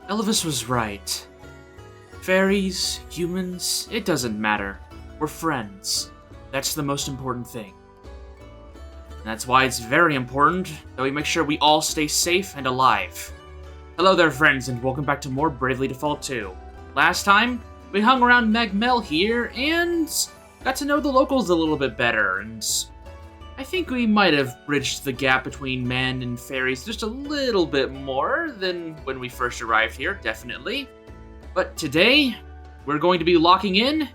Elvis was right. Fairies, humans, it doesn't matter. We're friends. That's the most important thing. And that's why it's very important that we make sure we all stay safe and alive. Hello there, friends, and welcome back to more Bravely Default 2. Last time, we hung around Magmel here and got to know the locals a little bit better, and I think we might have bridged the gap between men and fairies just a little bit more than when we first arrived here, definitely. But today, we're going to be locking in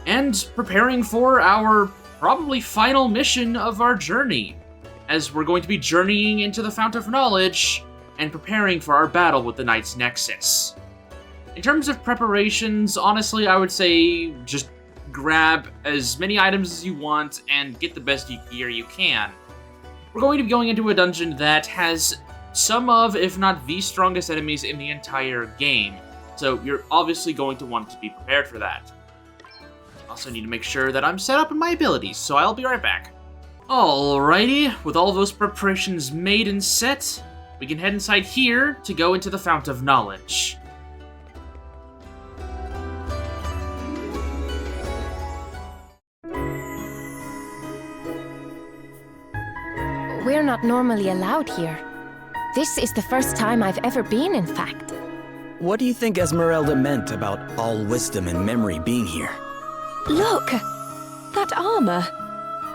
and preparing for our probably final mission of our journey, as we're going to be journeying into the Fount of Knowledge and preparing for our battle with the Knight's Nexus. In terms of preparations, honestly, I would say just grab as many items as you want and get the best gear you can. We're going to be going into a dungeon that has some of, if not the strongest enemies in the entire game, so you're obviously going to want to be prepared for that. Also need to make sure that I'm set up in my abilities, so I'll be right back. Alrighty, with all those preparations made and set, we can head inside here to go into the Fount of Knowledge. We're not normally allowed here. This is the first time I've ever been, in fact. What do you think Esmeralda meant about all wisdom and memory being here? Look! That armor!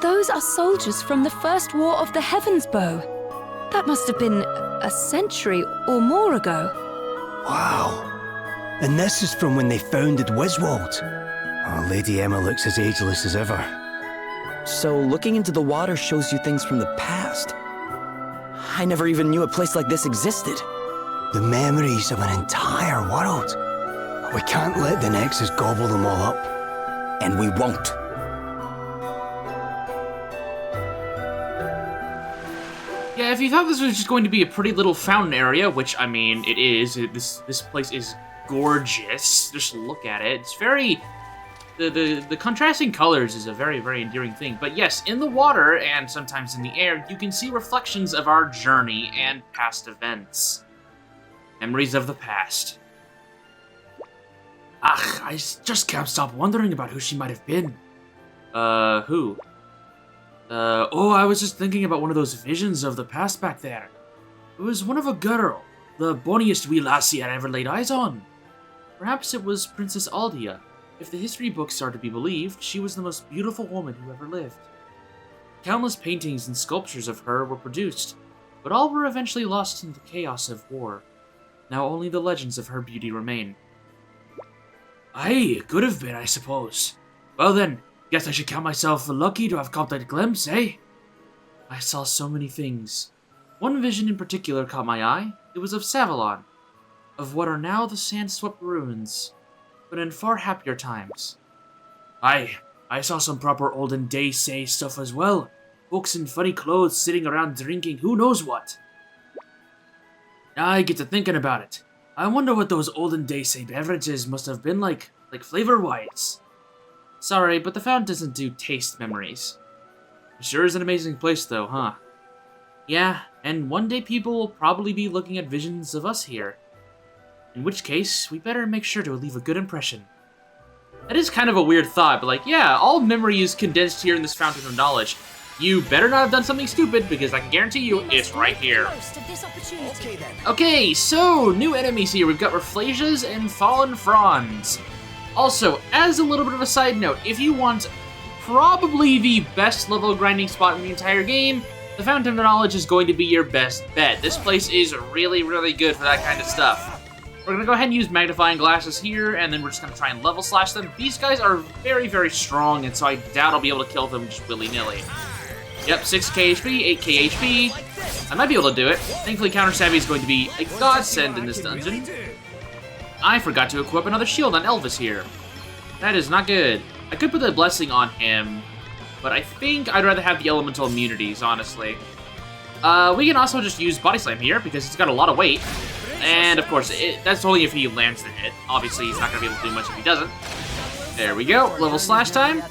Those are soldiers from the First War of the Heavens Bow. That must have been a century or more ago. Wow. And this is from when they founded Wiswold. Oh, Lady Emma looks as ageless as ever. So looking into the water shows you things from the past. I never even knew a place like this existed. The memories of an entire world. We can't let the Nexus gobble them all up. And we won't. Yeah, if you thought this was just going to be a pretty little fountain area, which, I mean, it is. This place is gorgeous. Just look at it. It's very... The contrasting colors is a very, very endearing thing. But yes, in the water, and sometimes in the air, you can see reflections of our journey and past events. Memories of the past. I just can't stop wondering about who she might have been. Who? I was just thinking about one of those visions of the past back there. It was one of a girl, the bonniest wee lassie I ever laid eyes on. Perhaps it was Princess Aldia. If the history books are to be believed, she was the most beautiful woman who ever lived. Countless paintings and sculptures of her were produced, but all were eventually lost in the chaos of war. Now only the legends of her beauty remain. Aye, could have been, I suppose. Well then, guess I should count myself lucky to have caught that glimpse, eh? I saw so many things. One vision in particular caught my eye. It was of Savalon, of what are now the sand-swept ruins, but in far happier times. Aye, I saw some proper olden days say stuff as well. Folks in funny clothes sitting around drinking who knows what. Now I get to thinking about it. I wonder what those olden days say beverages must have been like flavor-wise. Sorry, but the fount doesn't do taste memories. It sure is an amazing place though, huh? Yeah, and one day people will probably be looking at visions of us here. In which case, we better make sure to leave a good impression. That is kind of a weird thought, but yeah, all memory is condensed here in this Fountain of Knowledge. You better not have done something stupid, because I can guarantee you it's right here. Okay, so, new enemies here. We've got Rafflesias and Fallen Fronds. Also, as a little bit of a side note, if you want probably the best level grinding spot in the entire game, the Fountain of Knowledge is going to be your best bet. This place is really, really good for that kind of stuff. We're going to go ahead and use magnifying glasses here, and then we're just going to try and level slash them. These guys are very, very strong, and so I doubt I'll be able to kill them just willy-nilly. Yep, 6k HP, 8k HP. I might be able to do it. Thankfully, Counter Savvy is going to be a godsend in this dungeon. I forgot to equip another shield on Elvis here. That is not good. I could put the blessing on him, but I think I'd rather have the elemental immunities, honestly. We can also just use Body Slam here, because it's got a lot of weight. And, of course, that's only if he lands the hit. Obviously, he's not going to be able to do much if he doesn't. There we go. Level slash time.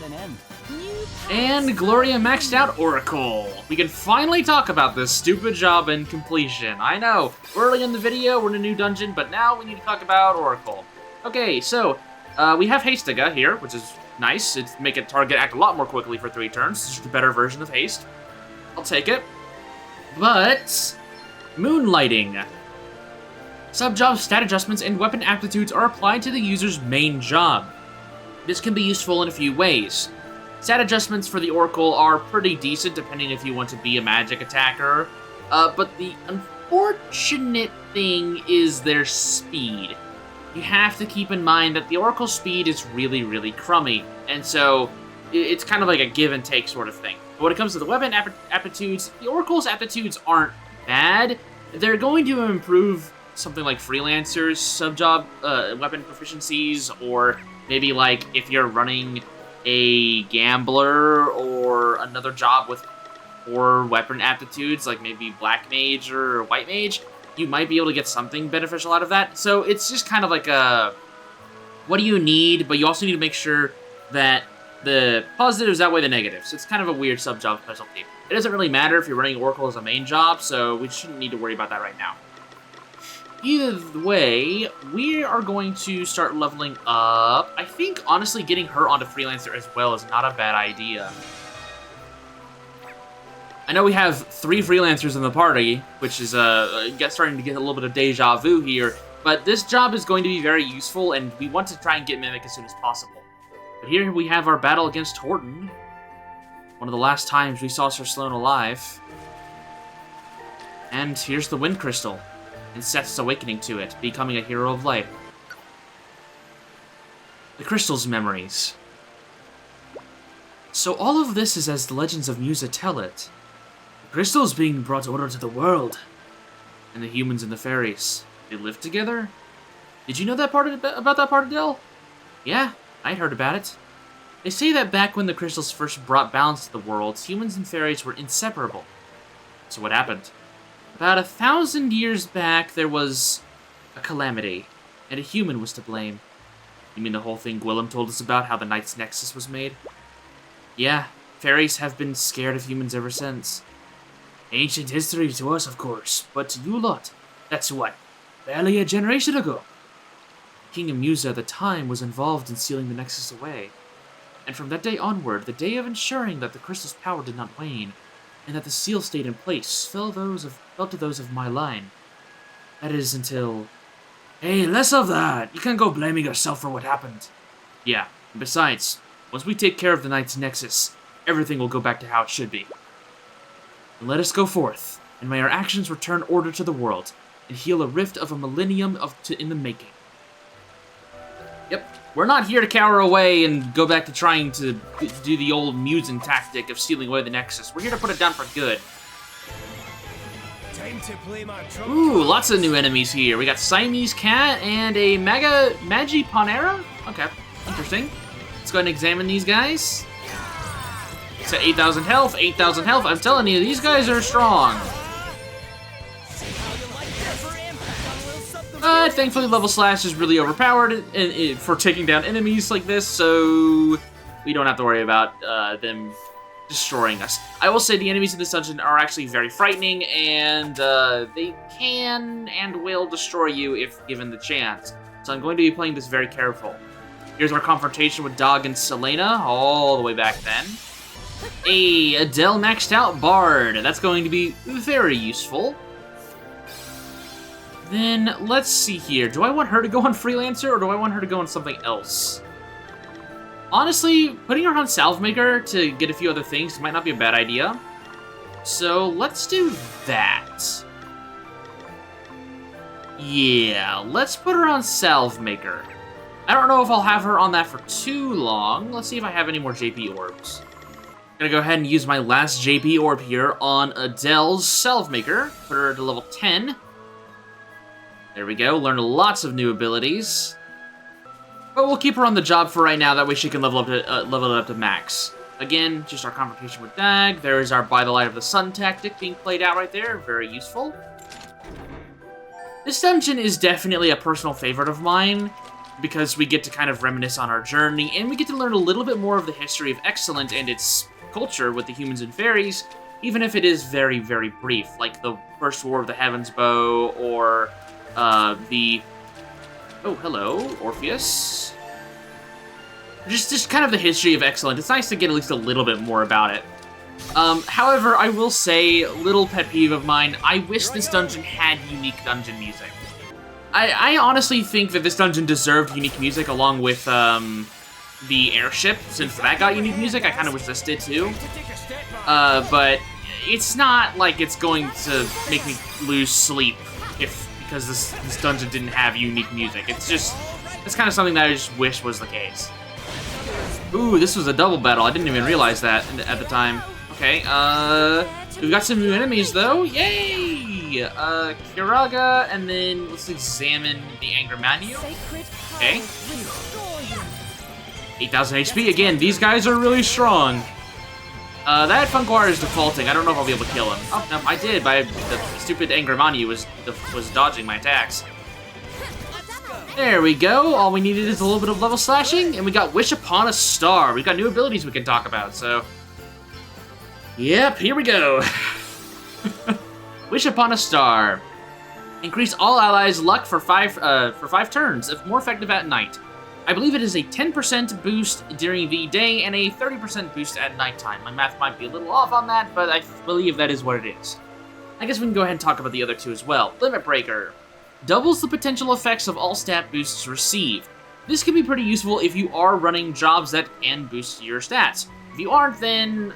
And Gloria maxed out Oracle. We can finally talk about this stupid job and completion. I know, early in the video, we're in a new dungeon, but now we need to talk about Oracle. Okay, so, we have Hastega here, which is nice. It's make a target act a lot more quickly for 3 turns. It's just a better version of haste. I'll take it. But, Moonlighting. Sub-job stat adjustments and weapon aptitudes are applied to the user's main job. This can be useful in a few ways. Stat adjustments for the Oracle are pretty decent, depending if you want to be a magic attacker. But the unfortunate thing is their speed. You have to keep in mind that the Oracle's speed is really, really crummy. And so, it's kind of like a give and take sort of thing. But when it comes to the weapon aptitudes, the Oracle's aptitudes aren't bad. They're going to improve something like Freelancer's sub-job weapon proficiencies, or maybe like if you're running a gambler or another job with 4 weapon aptitudes, like maybe Black Mage or White Mage, you might be able to get something beneficial out of that. So it's just kind of like a, what do you need, but you also need to make sure that the positives outweigh the negatives. It's kind of a weird sub-job specialty. It doesn't really matter if you're running Oracle as a main job, so we shouldn't need to worry about that right now. Either way, we are going to start leveling up. I think, honestly, getting her onto Freelancer as well is not a bad idea. I know we have 3 Freelancers in the party, which is starting to get a little bit of deja vu here, but this job is going to be very useful, and we want to try and get Mimic as soon as possible. But here we have our battle against Horton. One of the last times we saw Sir Sloan alive. And here's the Wind Crystal. And Seth's awakening to it, becoming a hero of light. The crystal's memories. So all of this is as the legends of Musa tell it. The crystal's being brought order to the world. And the humans and the fairies, they live together? Did you know that part about that part, Adele? Yeah, I heard about it. They say that back when the crystals first brought balance to the world, humans and fairies were inseparable. So what happened? About 1,000 years back, there was a calamity, and a human was to blame. You mean the whole thing Gwillem told us about, how the Knight's Nexus was made? Yeah, fairies have been scared of humans ever since. Ancient history to us, of course, but to you lot, that's what, barely a generation ago. King of Musa at the time was involved in sealing the Nexus away. And from that day onward, the day of ensuring that the crystal's power did not wane, and that the seal stayed in place, fell to those of my line. That is until... Hey, less of that! You can't go blaming yourself for what happened. Yeah, and besides, once we take care of the Knight's Nexus, everything will go back to how it should be. And let us go forth, and may our actions return order to the world, and heal a rift of a millennium in the making. Yep. We're not here to cower away and go back to trying to do the old Musen tactic of stealing away the Nexus. We're here to put it down for good. Time to play my trump. Ooh, lots of new enemies here. We got Siamese Cat and a Magi Panera? Okay, interesting. Let's go ahead and examine these guys. It's at 8,000 health, 8,000 health. I'm telling you, these guys are strong. Thankfully, Level Slash is really overpowered for taking down enemies like this, so we don't have to worry about them destroying us. I will say the enemies in this dungeon are actually very frightening, and they can and will destroy you if given the chance. So I'm going to be playing this very careful. Here's our confrontation with Dog and Selena, all the way back then. A Adele maxed out Bard. That's going to be very useful. Then, let's see here. Do I want her to go on Freelancer, or do I want her to go on something else? Honestly, putting her on Salvemaker to get a few other things might not be a bad idea. So, let's do that. Yeah, let's put her on Salvemaker. I don't know if I'll have her on that for too long. Let's see if I have any more JP orbs. I'm gonna go ahead and use my last JP orb here on Adele's Salvemaker. Put her to level 10. There we go, learn lots of new abilities. But we'll keep her on the job for right now, that way she can level it up to max. Again, just our confrontation with Dag. There is our By the Light of the Sun tactic being played out right there, very useful. This dungeon is definitely a personal favorite of mine, because we get to kind of reminisce on our journey, and we get to learn a little bit more of the history of Excellent and its culture with the humans and fairies, even if it is very, very brief, like the First War of the Heaven's Bow, or the... Oh, hello, Orpheus. Just kind of the history of Excellent. It's nice to get at least a little bit more about it. However, I will say, little pet peeve of mine, I wish this dungeon had unique dungeon music. I honestly think that this dungeon deserved unique music along with the airship, since that got unique music. I kind of wish this did too. But it's not like it's going to make me lose sleep because this dungeon didn't have unique music. It's kind of something that I just wish was the case. Ooh, this was a double battle. I didn't even realize that at the time. Okay, we've got some new enemies though. Yay! Kiraga, and then let's examine the Angramanu. Okay. 8,000 HP. Again, these guys are really strong. That Funkwire is defaulting. I don't know if I'll be able to kill him. Oh, no, I did. The stupid Angramanu was dodging my attacks. There we go. All we needed is a little bit of level slashing, and we got Wish Upon a Star. We've got new abilities we can talk about, so... Yep, here we go. Wish Upon a Star. Increase all allies' luck for 5 turns, if more effective at night. I believe it is a 10% boost during the day and a 30% boost at nighttime. My math might be a little off on that, but I believe that is what it is. I guess we can go ahead and talk about the other two as well. Limit Breaker. Doubles the potential effects of all stat boosts received. This can be pretty useful if you are running jobs that can boost your stats. If you aren't, then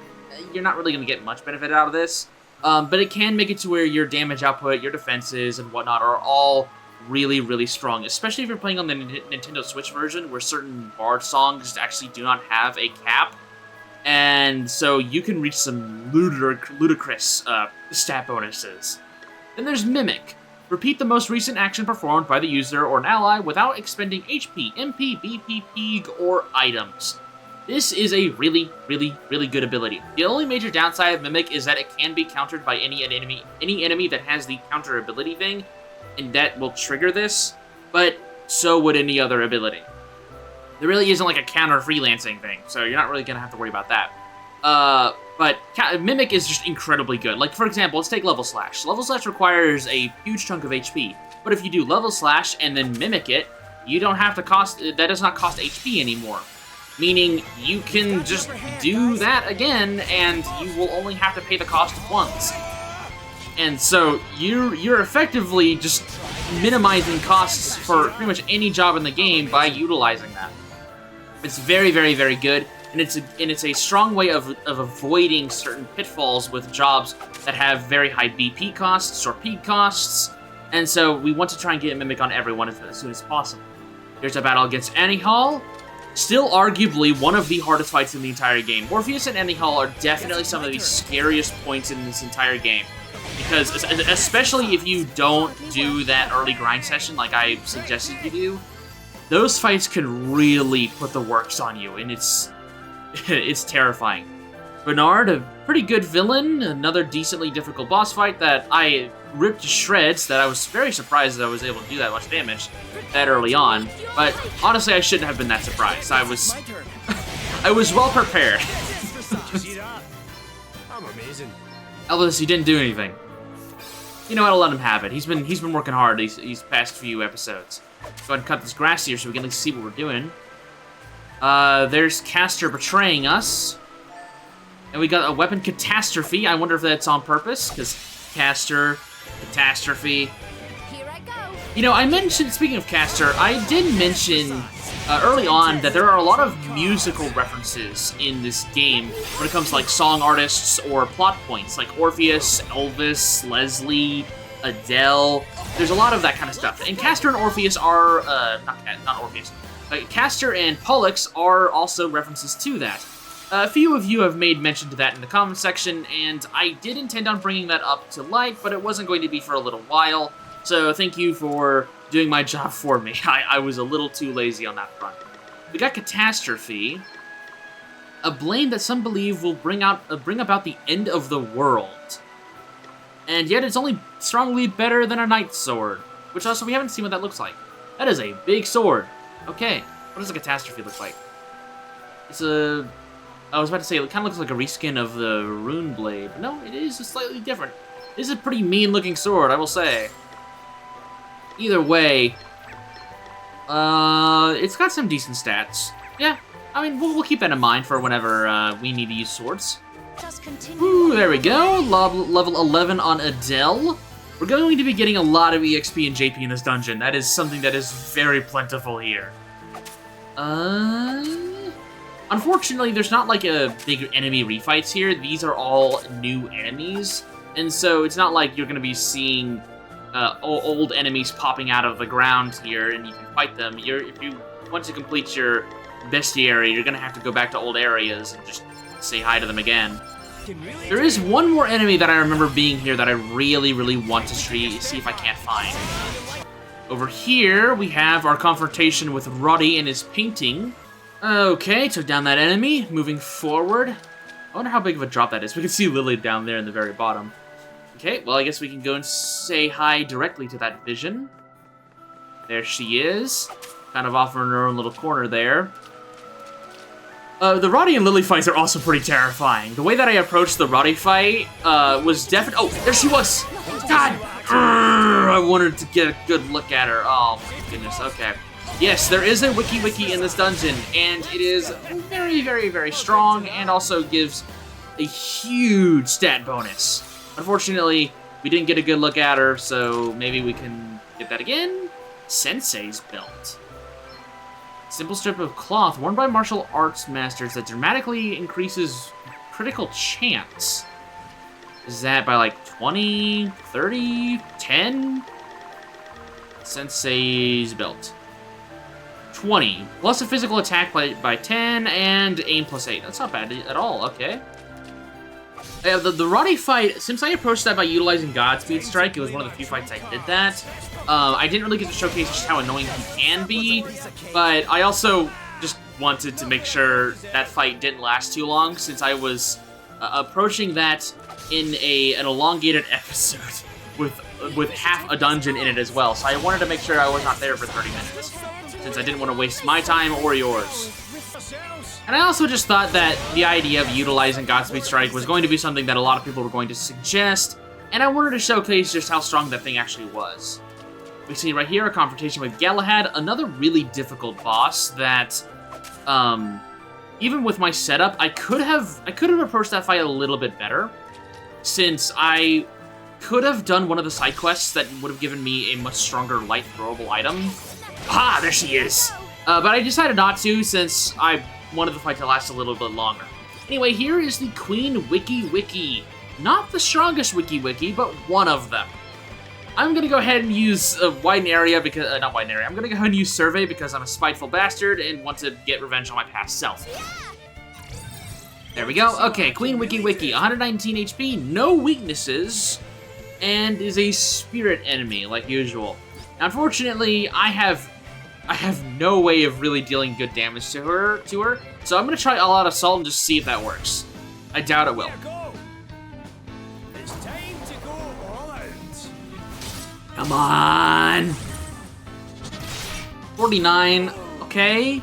you're not really going to get much benefit out of this. But it can make it to where your damage output, your defenses, and whatnot are all really, really strong. Especially if you're playing on the Nintendo Switch version, where certain Bard songs actually do not have a cap. And so you can reach some ludicrous stat bonuses. Then there's Mimic. Repeat the most recent action performed by the user or an ally without expending HP, MP, BP, PEG, or items. This is a really, really, really good ability. The only major downside of Mimic is that it can be countered by any enemy that has the counter ability thing, and that will trigger this, but so would any other ability. There really isn't like a counter freelancing thing, so you're not really going to have to worry about that. But Mimic is just incredibly good. Like, for example, let's take Level Slash. Level Slash requires a huge chunk of HP, but if you do Level Slash and then Mimic it, you don't have to that does not cost HP anymore. Meaning, you can just do that again, and you will only have to pay the cost once. And so, you're effectively just minimizing costs for pretty much any job in the game by utilizing that. It's very, very, very good. And it's a strong way of avoiding certain pitfalls with jobs that have very high BP costs or PEG costs, and so we want to try and get a Mimic on everyone as soon as possible. Here's a battle against Annie Hall. Still arguably one of the hardest fights in the entire game. Morpheus and Annie Hall are definitely some of the scariest points in this entire game. Because, especially if you don't do that early grind session like I suggested you do, those fights can really put the works on you, and it's terrifying. Bernard, a pretty good villain, another decently difficult boss fight that I ripped to shreds, that I was very surprised that I was able to do that much damage that early on, but honestly I shouldn't have been that surprised. I was well prepared. I'm amazing. Elvis, he didn't do anything. You know what, I'll let him have it. He's been working hard these past few episodes. Go ahead and cut this grass here so we can at least see what we're doing. There's Castor betraying us. And we got a weapon catastrophe. I wonder if that's on purpose, because Castor, catastrophe. Here I go. You know, I mentioned, speaking of Castor, I did mention early on that there are a lot of musical references in this game when it comes to like song artists or plot points, like Orpheus, Elvis, Leslie, Adele. There's a lot of that kind of stuff. And Castor and Orpheus are, not Orpheus. Castor and Pollux are also references to that. A few of you have made mention to that in the comment section, and I did intend on bringing that up to light, but it wasn't going to be for a little while, so thank you for doing my job for me. I was a little too lazy on that front. We got Catastrophe, a blame that some believe will bring about the end of the world. And yet it's only strongly better than a Knight's Sword, which also we haven't seen what that looks like. That is a big sword. Okay, what does a Catastrophe look like? It's a I was about to say, it kind of looks like a reskin of the Rune Blade, but no, it is slightly different. This is a pretty mean-looking sword, I will say. Either way, it's got some decent stats. Yeah, I mean, we'll keep that in mind for whenever we need to use swords. Ooh, there we go. Level 11 on Adele. We're going to be getting a lot of EXP and JP in this dungeon. That is something that is very plentiful here. Unfortunately, there's not like a big enemy refights here. These are all new enemies. And so it's not like you're going to be seeing old enemies popping out of the ground here and you can fight them. If you want to complete your bestiary, you're going to have to go back to old areas and just say hi to them again. There is one more enemy that I remember being here that I really, really want to see if I can't find. Over here, we have our confrontation with Roddy and his painting. Okay, took down that enemy. Moving forward. I wonder how big of a drop that is. We can see Lily down there in the very bottom. Okay, well, I guess we can go and say hi directly to that vision. There she is. Kind of off in her own little corner there. The Roddy and Lily fights are also pretty terrifying. The way that I approached the Roddy fight was definitely... Oh, there she was! God! I wanted to get a good look at her. Oh, my goodness. Okay. Yes, there is a wiki in this dungeon, and it is very, very, very strong, and also gives a huge stat bonus. Unfortunately, we didn't get a good look at her, so maybe we can get that again. Sensei's belt. Simple strip of cloth worn by martial arts masters that dramatically increases critical chance. Is that by like 20, 30, 10? Sensei's belt. 20. Plus a physical attack by 10 and aim plus 8. That's not bad at all, okay. The Roddy fight, since I approached that by utilizing Godspeed Strike, it was one of the few fights I did that. I didn't really get to showcase just how annoying he can be, but I also just wanted to make sure that fight didn't last too long, since I was approaching that in an elongated episode with half a dungeon in it as well, so I wanted to make sure I was not there for 30 minutes, since I didn't want to waste my time or yours. And I also just thought that the idea of utilizing Godspeed Strike was going to be something that a lot of people were going to suggest, and I wanted to showcase just how strong that thing actually was. We see right here a confrontation with Galahad, another really difficult boss that, even with my setup, I could have approached that fight a little bit better, since I could have done one of the side quests that would have given me a much stronger light throwable item. Ah, there she is! But I decided not to, since I wanted the fight to last a little bit longer. Anyway, here is the Queen Wiki. Not the strongest Wiki, but one of them. I'm gonna go ahead and use Widen Area because, not Widen Area, I'm gonna go ahead and use Survey because I'm a spiteful bastard and want to get revenge on my past self. There we go. Okay, Queen Wiki, 119 HP, no weaknesses, and is a spirit enemy, like usual. Now, unfortunately, I have no way of really dealing good damage to her, so I'm gonna try All Out Assault and just see if that works. I doubt it will. It's time to go all out. Come on! 49, okay.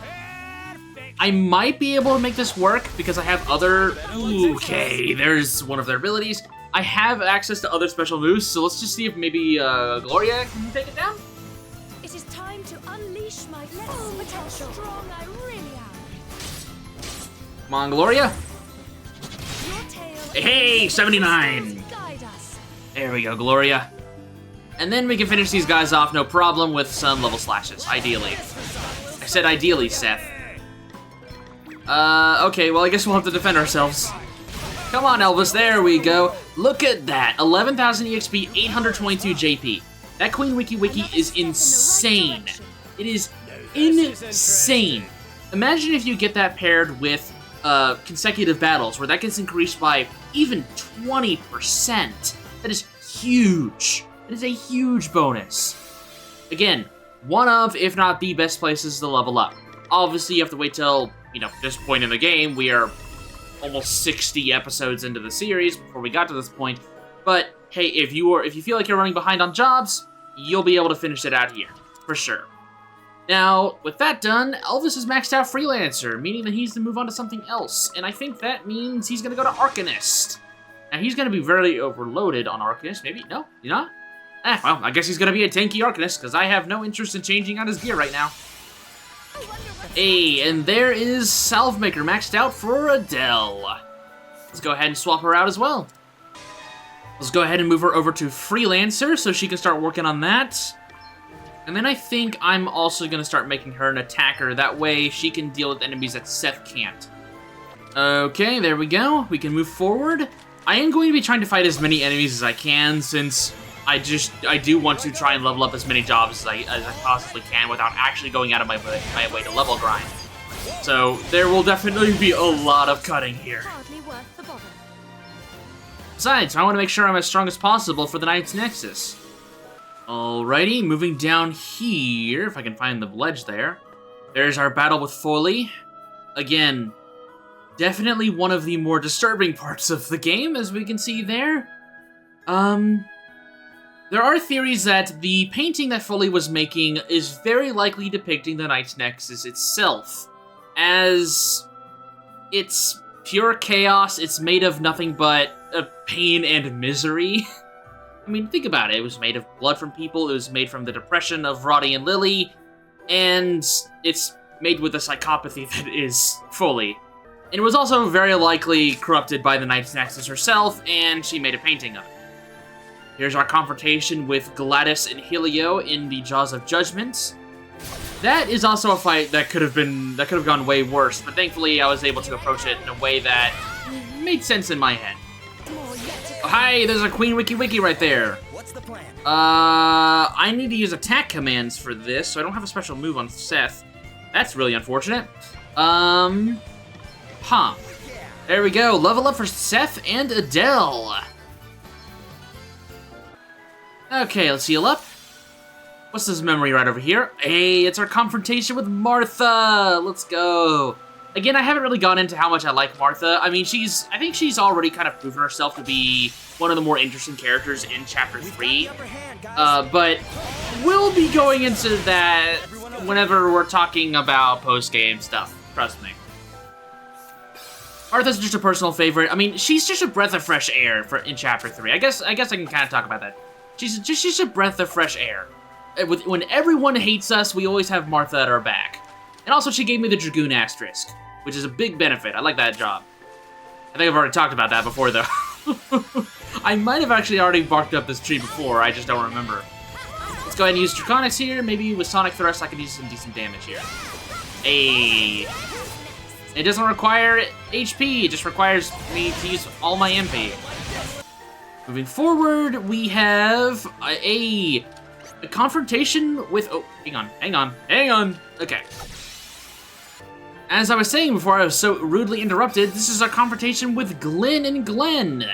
I might be able to make this work because I have other... Okay, there's one of their abilities. I have access to other special moves, so let's just see if maybe Gloria can take it down? It is time to unleash my full potential. Strong I really am. Come on, Gloria. Your tail Hey, 79! guide us. There we go, Gloria. And then we can finish these guys off, no problem, with some level slashes, ideally. I said ideally, Seth. Okay, well, I guess we'll have to defend ourselves. Come on, Elvis, there we go. Look at that, 11,000 EXP, 822 JP. That Queen Wiki is insane. It is insane. Imagine if you get that paired with consecutive battles, where that gets increased by even 20%. That is huge. It is a huge bonus. Again, one of, if not the best places to level up. Obviously, you have to wait till, this point in the game. We are almost 60 episodes into the series before we got to this point. But hey, if you feel like you're running behind on jobs, you'll be able to finish it out here, for sure. Now, with that done, Elvis is maxed out Freelancer, meaning that he's to move on to something else, and I think that means he's gonna go to Arcanist. Now, he's gonna be very overloaded on Arcanist, maybe? No? You not? Well, I guess he's gonna be a tanky Arcanist, because I have no interest in changing out his gear right now. Hey, and there is Salvemaker maxed out for Adele. Let's go ahead and swap her out as well. Let's go ahead and move her over to Freelancer so she can start working on that. And then I think I'm also going to start making her an attacker. That way she can deal with enemies that Seth can't. Okay, there we go. We can move forward. I am going to be trying to fight as many enemies as I can since I do want to try and level up as many jobs as I possibly can without actually going out of my way to level grind. So there will definitely be a lot of cutting here. Besides, I want to make sure I'm as strong as possible for the Knight's Nexus. Alrighty, moving down here, if I can find the ledge there. There's our battle with Foley. Again, definitely one of the more disturbing parts of the game, as we can see there. There are theories that the painting that Foley was making is very likely depicting the Knight's Nexus itself. As it's pure chaos, it's made of nothing but pain and misery. I mean, think about it. It was made of blood from people, it was made from the depression of Roddy and Lily, and it's made with the psychopathy that is Foley. And it was also very likely corrupted by the Knight's Nexus herself, and she made a painting of it. Here's our confrontation with Gladys and Helio in the Jaws of Judgment. That is also a fight that could have gone way worse, but thankfully I was able to approach it in a way that made sense in my head. Oh, hi, there's a Queen Wiki Wiki right there. What's the plan? I need to use attack commands for this, so I don't have a special move on Seth. That's really unfortunate. There we go, level up for Seth and Adele. Okay, let's heal up. What's this memory right over here? Hey, it's our confrontation with Martha. Let's go. Again, I haven't really gone into how much I like Martha. I mean, I think she's already kind of proven herself to be one of the more interesting characters in Chapter 3. But we'll be going into that whenever we're talking about post-game stuff. Trust me. Martha's just a personal favorite. I mean, she's just a breath of fresh air in Chapter 3. I guess I can kind of talk about that. She's just a breath of fresh air. When everyone hates us, we always have Martha at our back. And also, she gave me the Dragoon Asterisk, which is a big benefit. I like that job. I think I've already talked about that before, though. I might have actually already barked up this tree before, I just don't remember. Let's go ahead and use Draconics here. Maybe with Sonic Thrust, I can do some decent damage here. Hey. It doesn't require HP, it just requires me to use all my MP. Moving forward, we have a confrontation with... Oh, hang on. Okay. As I was saying before I was so rudely interrupted, this is our confrontation with Glenn and Glenn.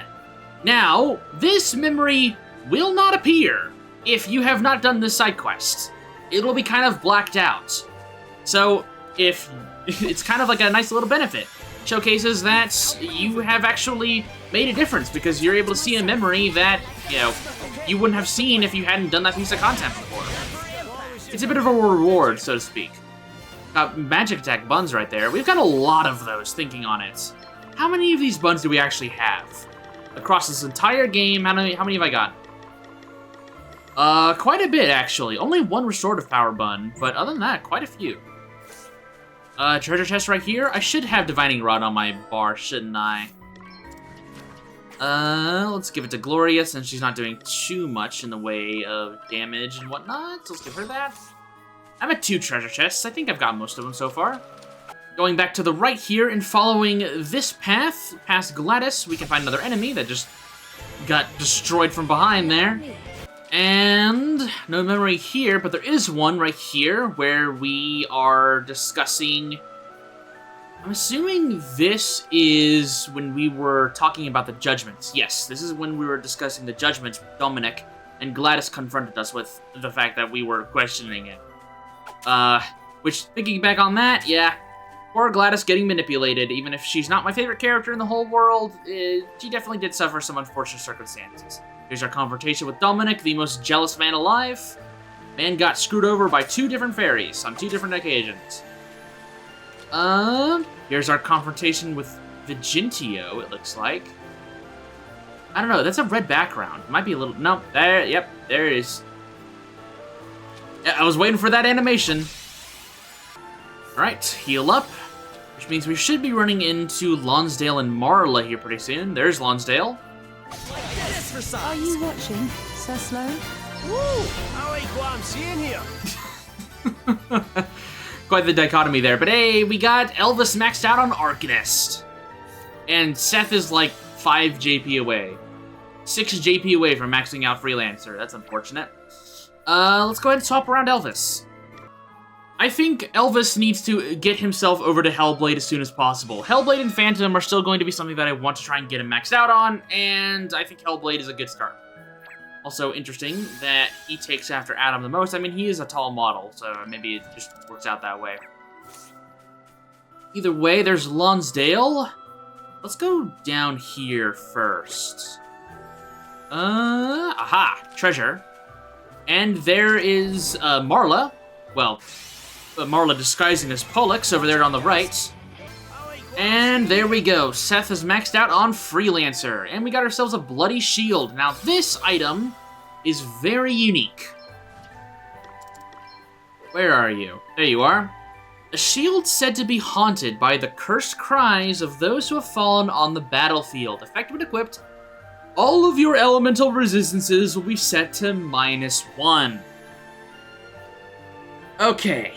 Now, this memory will not appear if you have not done this side quest. It will be kind of blacked out. So, if it's kind of like a nice little benefit. Showcases that you have actually made a difference because you're able to see a memory that, you wouldn't have seen if you hadn't done that piece of content before. It's a bit of a reward, so to speak. Magic attack buns right there. We've got a lot of those, thinking on it. How many of these buns do we actually have? Across this entire game, how many have I got? Quite a bit, actually. Only one restorative power bun, but other than that, quite a few. Treasure chest right here. I should have Divining Rod on my bar, shouldn't I? Let's give it to Gloria since she's not doing too much in the way of damage and whatnot. So let's give her that. I'm at 2 treasure chests. I think I've got most of them so far. Going back to the right here and following this path, past Gladys, we can find another enemy that just got destroyed from behind there. And no memory here, but there is one right here where we are discussing... I'm assuming this is when we were talking about the judgments. Yes, this is when we were discussing the judgments with Dominic, and Gladys confronted us with the fact that we were questioning it. Which, thinking back on that, yeah, poor Gladys getting manipulated. Even if she's not my favorite character in the whole world, she definitely did suffer some unfortunate circumstances. Here's our confrontation with Dominic, the most jealous man alive. Man got screwed over by 2 different fairies on 2 different occasions. Here's our confrontation with Vigintio, it looks like. I don't know, that's a red background. It might be a little... No, there, yep, there it is. Yeah, I was waiting for that animation. Alright, heal up. Which means we should be running into Lonsdale and Marla here pretty soon. There's Lonsdale. Are you watching, Sir Sloan? Woo! I like what I'm seeing here. Quite the dichotomy there. But hey, we got Elvis maxed out on Arcanist. And Seth is like 5 JP away. 6 JP away from maxing out Freelancer. That's unfortunate. Let's go ahead and swap around Elvis. I think Elvis needs to get himself over to Hellblade as soon as possible. Hellblade and Phantom are still going to be something that I want to try and get him maxed out on, and I think Hellblade is a good start. Also interesting that he takes after Adam the most. I mean, he is a tall model, so maybe it just works out that way. Either way, there's Lonsdale. Let's go down here first. Aha, treasure. And there is Marla. Well, Marla disguising as Pollux over there on the right. And there we go. Seth is maxed out on Freelancer. And we got ourselves a bloody shield. Now this item is very unique. Where are you? There you are. A shield said to be haunted by the cursed cries of those who have fallen on the battlefield. Effective and equipped, all of your elemental resistances will be set to -1. Okay.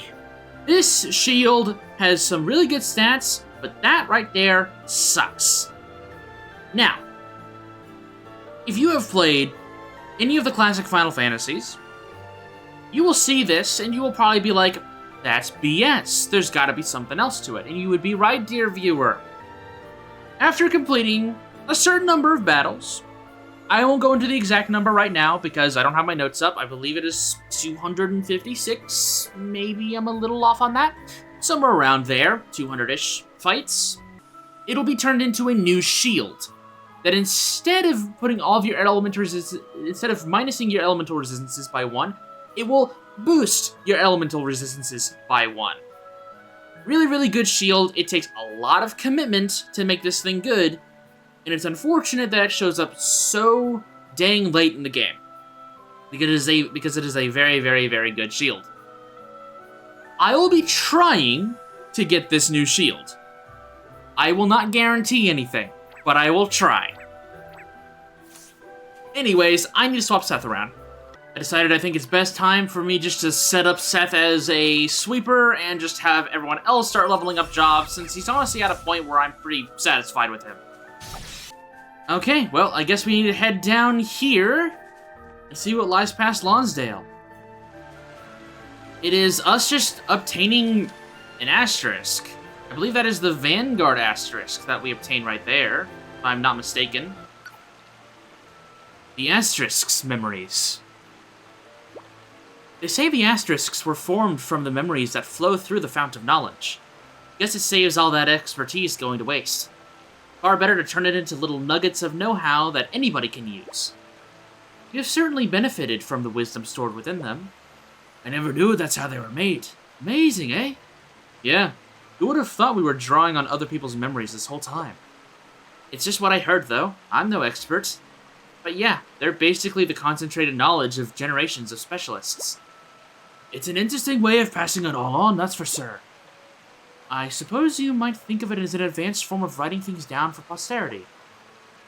This shield has some really good stats, but that right there sucks. Now, if you have played any of the classic Final Fantasies, you will see this and you will probably be like, that's BS. There's gotta be something else to it. And you would be right, dear viewer. After completing a certain number of battles, I won't go into the exact number right now because I don't have my notes up. I believe it is 256. Maybe I'm a little off on that. Somewhere around there, 200-ish fights. It'll be turned into a new shield that instead of putting all of your elemental instead of minusing your elemental resistances by 1, it will boost your elemental resistances by 1. Really, really good shield. It takes a lot of commitment to make this thing good. And it's unfortunate that it shows up so dang late in the game. Because it is a very, very, very good shield. I will be trying to get this new shield. I will not guarantee anything, but I will try. Anyways, I need to swap Seth around. I decided I think it's best time for me just to set up Seth as a sweeper and just have everyone else start leveling up jobs since he's honestly at a point where I'm pretty satisfied with him. Okay, well, I guess we need to head down here and see what lies past Lonsdale. It is us just obtaining an asterisk. I believe that is the Vanguard asterisk that we obtain right there, if I'm not mistaken. The asterisk's memories. They say the asterisks were formed from the memories that flow through the Fount of Knowledge. Guess it saves all that expertise going to waste. Far better to turn it into little nuggets of know-how that anybody can use. You have certainly benefited from the wisdom stored within them. I never knew that's how they were made. Amazing, eh? Yeah. Who would have thought we were drawing on other people's memories this whole time? It's just what I heard, though. I'm no expert. But yeah, they're basically the concentrated knowledge of generations of specialists. It's an interesting way of passing it all on, that's for sure. I suppose you might think of it as an advanced form of writing things down for posterity.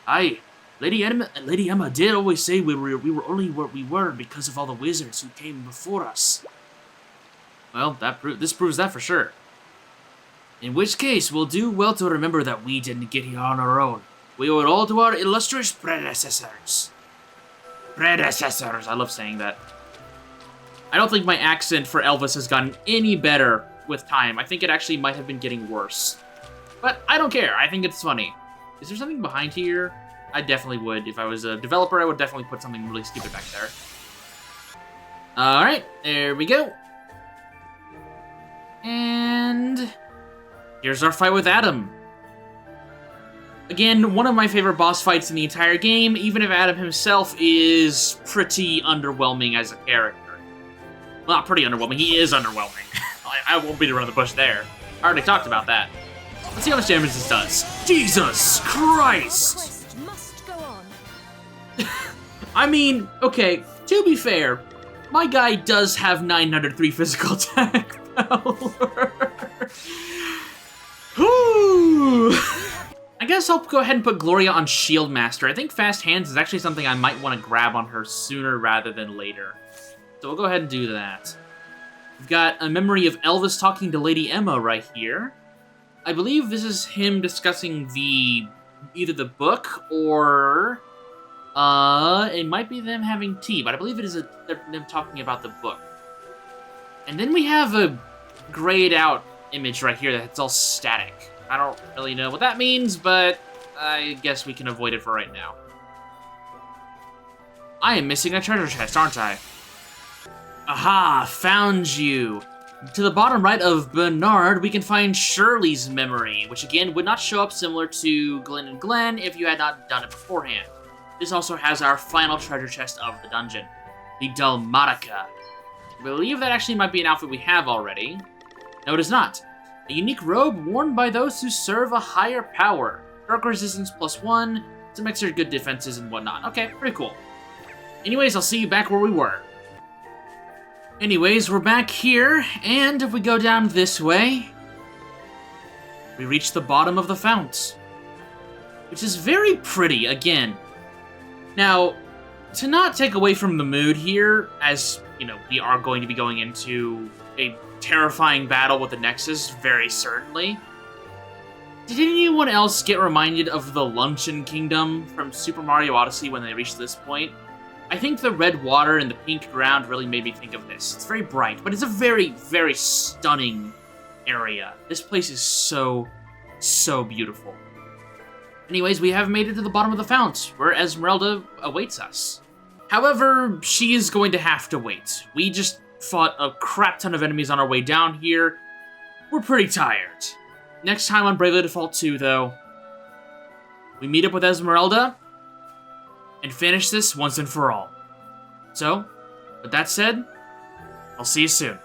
Aye, Lady Emma did always say we were only what we were because of all the wizards who came before us. Well, this proves that for sure. In which case, we'll do well to remember that we didn't get here on our own. We owe it all to our illustrious predecessors. Predecessors, I love saying that. I don't think my accent for Elvis has gotten any better with time. I think it actually might have been getting worse. But I don't care. I think it's funny. Is there something behind here? I definitely would. If I was a developer, I would definitely put something really stupid back there. Alright, there we go. And here's our fight with Adam. Again, one of my favorite boss fights in the entire game, even if Adam himself is pretty underwhelming as a character. Well, not pretty underwhelming. He is underwhelming. I won't beat around the bush there. I already talked about that. Let's see how much damage this does. Jesus Christ! Quest must go on. I mean, okay, to be fair, my guy does have 903 physical attack power. Whew. I guess I'll go ahead and put Gloria on Shield Master. I think Fast Hands is actually something I might want to grab on her sooner rather than later. So we'll go ahead and do that. We've got a memory of Elvis talking to Lady Emma right here. I believe this is him discussing either the book or it might be them having tea, but I believe it is them talking about the book. And then we have a grayed out image right here that's all static. I don't really know what that means, but I guess we can avoid it for right now. I am missing a treasure chest, aren't I? Aha, found you. To the bottom right of Bernard, we can find Shirley's memory, which again would not show up similar to Glenn and Glenn if you had not done it beforehand. This also has our final treasure chest of the dungeon, the Dalmatica. I believe that actually might be an outfit we have already. No, it is not. A unique robe worn by those who serve a higher power. Dark resistance +1, some extra good defenses and whatnot. Okay, pretty cool. Anyways, I'll see you back where we were. Anyways, we're back here, and if we go down this way, we reach the bottom of the fount, which is very pretty, again. Now, to not take away from the mood here, as, you know, we are going to be going into a terrifying battle with the Nexus, very certainly. Did anyone else get reminded of the Luncheon Kingdom from Super Mario Odyssey when they reached this point? I think the red water and the pink ground really made me think of this. It's very bright, but it's a very, very stunning area. This place is so, so beautiful. Anyways, we have made it to the bottom of the fount, where Esmeralda awaits us. However, she is going to have to wait. We just fought a crap ton of enemies on our way down here. We're pretty tired. Next time on Bravely Default 2, though, we meet up with Esmeralda and finish this once and for all. So, with that said, I'll see you soon.